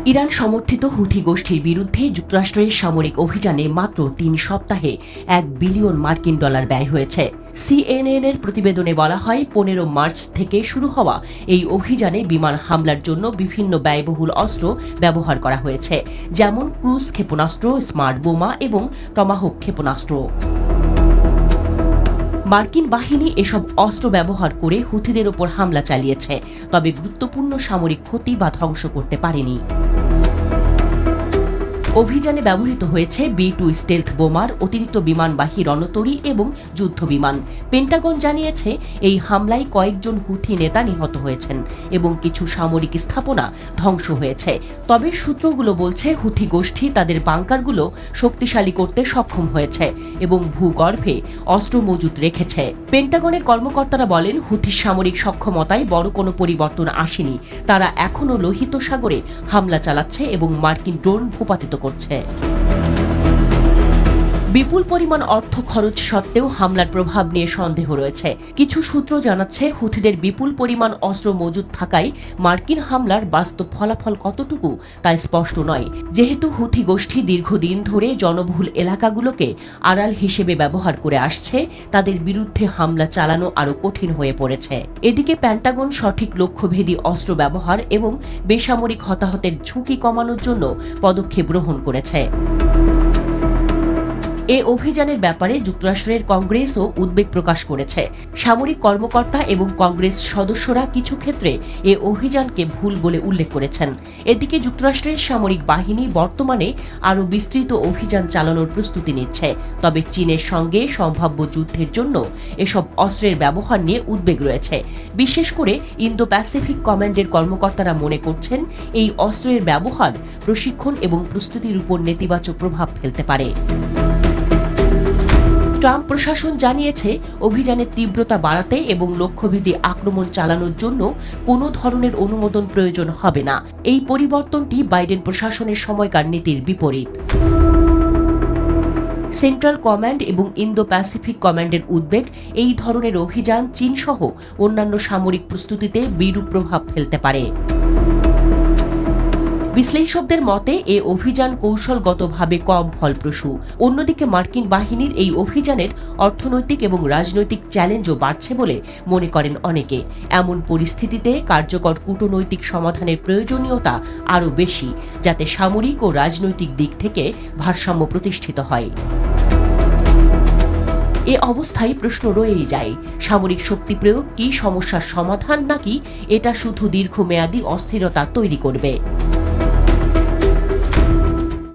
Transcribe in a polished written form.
Iran সমর্থিত Houthi গোষ্ঠীর বিরুদ্ধে যুক্তরাষ্ট্রের সামরিক অভিযানে মাত্র ৩ সপ্তাহে $1 বিলিয়ন ব্যয় হয়েছে। CNN এর প্রতিবেদনে বলা হয়, 15 মার্চ থেকে শুরু হওয়া এই অভিযানে বিমান হামলার জন্য বিভিন্ন ব্যয়বহুল অস্ত্র ব্যবহার করা হয়েছে, যেমন ক্রুজ ক্ষেপণাস্ত্র, স্মার্ট বোমা এবং টমাহক ক্ষেপণাস্ত্র। মার্কিন বাহিনী এসব অস্ত্র ব্যবহার করে হুথিদের ওপর হামলা চালিয়েছে, তবে গুরুত্বপূর্ণ সামরিক ক্ষতি বা ধ্বংস করতে পারেনি। অভিযানে ব্যবহৃত হয়েছে B-2 স্টেলথ বোমার, অতিরিক্ত বিমানবাহী রণতরী এবং যুদ্ধ বিমান। পেন্টাগন জানিয়েছে, এই হামলায় কয়েকজন হুথি নেতা নিহত হয়েছেন এবং কিছু সামরিক স্থাপনা ধ্বংস হয়েছে। তবে সূত্রগুলো বলছে, হুথি গোষ্ঠী তাদের বাংকারগুলো শক্তিশালী করতে সক্ষম হয়েছে এবং ভূগর্ভে অস্ত্র মজুত রেখেছে। পেন্টাগনের কর্মকর্তারা বলেন, হুথির সামরিক সক্ষমতায় বড় কোনো পরিবর্তন আসেনি। তারা এখনও লোহিত সাগরে হামলা চালাচ্ছে এবং মার্কিন ড্রোন ভূপাতিত করছে। বিপুল পরিমাণ অর্থ খরচ সত্ত্বেও হামলার প্রভাব নিয়ে সন্দেহ রয়েছে। কিছু সূত্র জানাচ্ছে, হুথিদের বিপুল পরিমাণ অস্ত্র মজুদ থাকায় মার্কিন হামলার বাস্তব ফলাফল কতটুকু তা স্পষ্ট নয়। যেহেতু হুথি গোষ্ঠী দীর্ঘদিন ধরে জনবহুল এলাকাগুলোকে আড়াল হিসেবে ব্যবহার করে আসছে, তাদের বিরুদ্ধে হামলা চালানো আরও কঠিন হয়ে পড়েছে। এদিকে পেন্টাগন সঠিক লক্ষ্যভেদী অস্ত্র ব্যবহার এবং বেসামরিক হতাহতের ঝুঁকি কমানোর জন্য পদক্ষেপ গ্রহণ করেছে। এ অভিযানের ব্যাপারে যুক্তরাষ্ট্রের কংগ্রেসও উদ্বেগ প্রকাশ করেছে। সামরিক কর্মকর্তা এবং কংগ্রেস সদস্যরা কিছু ক্ষেত্রে এ অভিযানকে ভুল বলে উল্লেখ করেছেন। এদিকে যুক্তরাষ্ট্রের সামরিক বাহিনী বর্তমানে আরও বিস্তৃত অভিযান চালানোর প্রস্তুতি নিচ্ছে, তবে চীনের সঙ্গে সম্ভাব্য যুদ্ধের জন্য এসব অস্ত্রের ব্যবহার নিয়ে উদ্বেগ রয়েছে। বিশেষ করে ইন্দো প্যাসিফিক কমান্ডের কর্মকর্তারা মনে করছেন, এই অস্ত্রের ব্যবহার প্রশিক্ষণ এবং প্রস্তুতির উপর নেতিবাচক প্রভাব ফেলতে পারে। ট্রাম্প প্রশাসন জানিয়েছে, অভিযানের তীব্রতা বাড়াতে এবং লক্ষ্যভেদী আক্রমণ চালানোর জন্য কোনো ধরনের অনুমোদন প্রয়োজন হবে না। এই পরিবর্তনটি বাইডেন প্রশাসনের সময়কার নীতির বিপরীত। সেন্ট্রাল কমান্ড এবং ইন্দো প্যাসিফিক কমান্ডের উদ্বেগ, এই ধরনের অভিযান চীনসহ অন্যান্য সামরিক প্রস্তুতিতে বিরূপ প্রভাব ফেলতে পারে। বিশ্লেষকদের মতে, এ অভিযান কৌশলগতভাবে কম ফলপ্রসূ। অন্যদিকে মার্কিন বাহিনীর এই অভিযানের অর্থনৈতিক এবং রাজনৈতিক চ্যালেঞ্জও বাড়ছে বলে মনে করেন অনেকে। এমন পরিস্থিতিতে কার্যকর কূটনৈতিক সমাধানের প্রয়োজনীয়তা আরও বেশি, যাতে সামরিক ও রাজনৈতিক দিক থেকে ভারসাম্য প্রতিষ্ঠিত হয়। এ অবস্থায় প্রশ্ন রয়েই যায়, সামরিক শক্তি প্রয়োগ কি সমস্যার সমাধান, নাকি এটা শুধু দীর্ঘমেয়াদী অস্থিরতা তৈরি করবে?